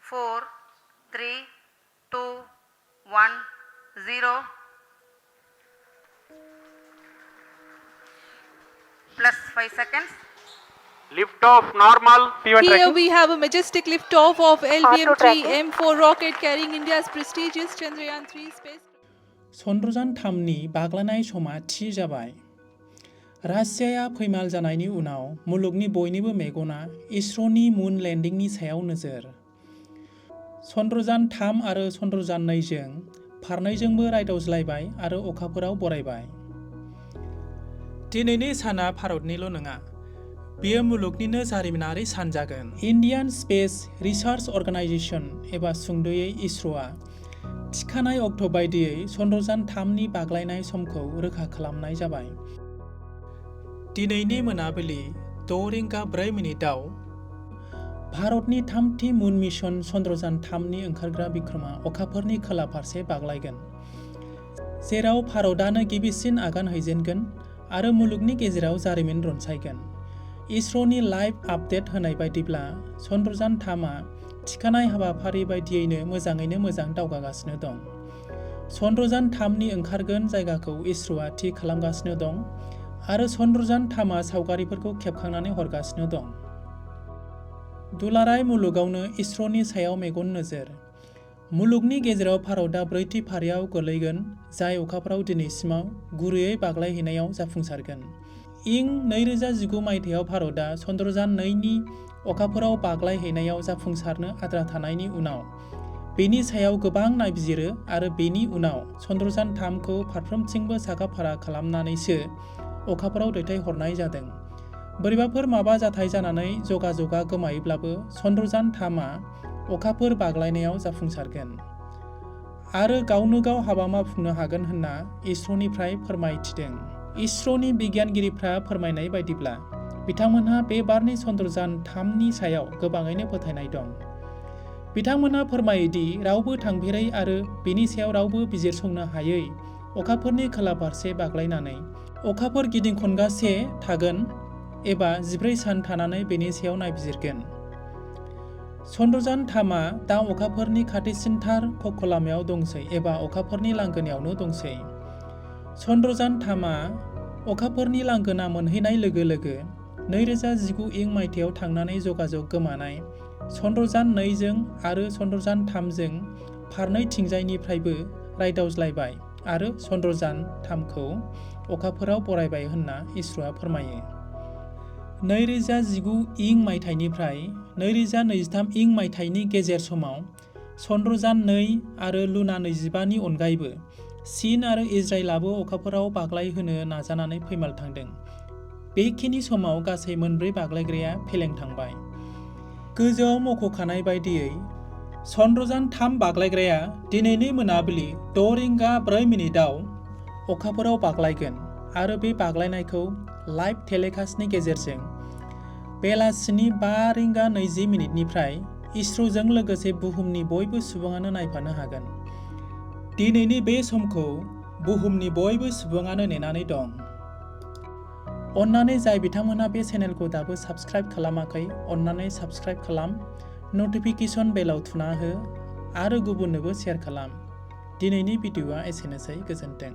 4, 3, 2, 1, 0. Plus 5 seconds. Liftoff normal. P1 Here tracking. we have a majestic liftoff of Auto tracking. LBM-3M4 rocket carrying India's prestigious Chandrayaan 3 spacecraft. Chandrayaan 3नि बाग्लायनाय समा थि जाबाय। रासियाया फैमाल जानायनि उनाव मुलुगनि बयनिबो मेगना इसर'नि मुन लेन्डिंनि सायाव नोजोर। चन्द्रयान 3 आरो चन्द्रयान 2 जों फारनैजोंबो रायदावज्लायबाय आरो अखाफोराव बरायबाय। दिनैनि साना भारतनिल' नङा, बेयो मुलुगनिनो जारिमिनारि सान जागोन। इन्डियान स्पेस रिसार्च अर्गेनाइजेशन एबा सुंद'यै इसर'आ थिखानाय अक्ट' बायदियै चन्द्रयान 3नि बाग्लायनाय समखौ रोखा खालामनाय जाबाय। दिनैनि मोनाबिलि 6:04 भारतनि थामथि मुन मिशन चन्द्रयान 3नि ओंखारग्रा बिक्रमा अखाफोरनि खोला फारसे बाग्लायगोन, जेराव भारतआनो गिबिसिन आगान हैजेनगोन आरो मुलुगनि गेजेराव जारिमिन रनसायगोन। इसर'नि लाइभ आपडेट होनाय बायदिब्ला चन्द्रयान 3आ थिखानाय हाबाफारि बायदियैनो मोजाङैनो मोजां दावगागासिनो दं। चन्द्रयान 3नि ओंखारगोन जायगाखौ इसर'आ थि खालामगासिनो दं आरो चन्द्रयान 3आ सावगारिफोरखौ खेबखांनानै हरगासिनो दं। दुलाराय मुलुगावनो इसर'नि सायाव मेगन नोजोर। मुलुगनि गेजेराव भारतआ ब्रैथि फारियाव गोलैगोन, जाय अखाफोराव दिनैसिमाव गुरैयै बाग्लायहैनायाव जाफुंसारगोन। इं 2019 मायथाइयाव भारतआ चन्द्रयान 2नि अखाफोराव बाग्लायहैनायाव जाफुंसारनो आद्रा थानायनि उनाव बेनि सायाव गोबां नायबिजिरो आरो बेनि उनाव चन्द्रयान 3खौ फारफ्रोमथिंबो साखाफारा खालामनानैसो अखाफोराव दैथायहरनाय जादों। बोरैबाफोर माबा जाथाय जानानै जगाजगा गोमायोब्लाबो चन्द्रयान 3आ अखाफोर बाग्लायनायाव जाफुंसारगोन आरो गावनो गाव हाबा मावफुंनो हागोन होनना इसर'निफ्राय फोरमायथिदों। इसर'नि बिगियानगिरिफ्रा फोरमायनाय बायदिब्ला बिथांमोनहा बे बारनि चन्द्रयान 3नि सायाव गोबाङैनो फोथायनाय दं। बिथांमोनहा फोरमायोदि रावबो थांफेरै आरो बेनि सायाव रावबो बिजिरसंनो हायै अखाफोरनि खोला फारसे बाग्लायनानै अखाफोर गिदिंखनगासे थागोन एबा 14 सान थानानै बेनि सायाव नायबिजिरगोन। चन्द्रयान 3आ दा अखाफोरनि खाथिसिनथार कक्षलामायाव दंसै एबा अखाफोरनि लांगोनायावनो दंसै। चन्द्रयान 3आ अखाफोरनि लांगोना मोनहैनाय लोगो लोगो 2019 मायथाइयाव थांनानै जगाजग गोमानाय चन्द्रयान 2 जों आरो चन्द्रयान 3 जों फारनैथिंजायनिफ्रायबो रायदावज्लायबाय आरो चन्द्रयान 3खौ अखाफोराव बरायबाय होनना इसर'आ फोरमायो। 2019 मायथाइनिफ्राय 2023 मायथाइनि गेजेर समाव चन्द्रयान 2 आरो लुना 25नि अनगायैबो चीन आरो इजराइलाबो अखाफोराव बाग्लायहोनो नाजानानै फैमाल थांदों। बेखिनि समाव गासै मोनब्रै बाग्लायग्राया फेलें थांबाय। गोजौआव मख'खानाय बायदियै चन्द्रयान 3 बाग्लायग्राया दिनैनि मोनाबिलि 6:04 अखाफोराव बाग्लायगोन आरो बे बाग्लायनायखौ लाइभ टेलिकास्टनि गेजेरजों बेलासिनि 5:20 इसर'जों लोगोसे बुहुमनि बयबो सुबुङानो नायफानो हागोन। दिनैनि बे समखौ बुहुमनि बयबो सुबुङानो नेनानै दं। अन्नानै जाय बिथांमोनहा बे चेनेलखौ दाबो साबस्क्राइब खालामाखै, अन्नानै साबस्क्राइब खालाम, नटिफिकेसन बेलाव थुना हो आरो गुबुननोबो शेयार खालाम। दिनैनि भिडिअ'आ एसेनोसै, गोजोन्थों।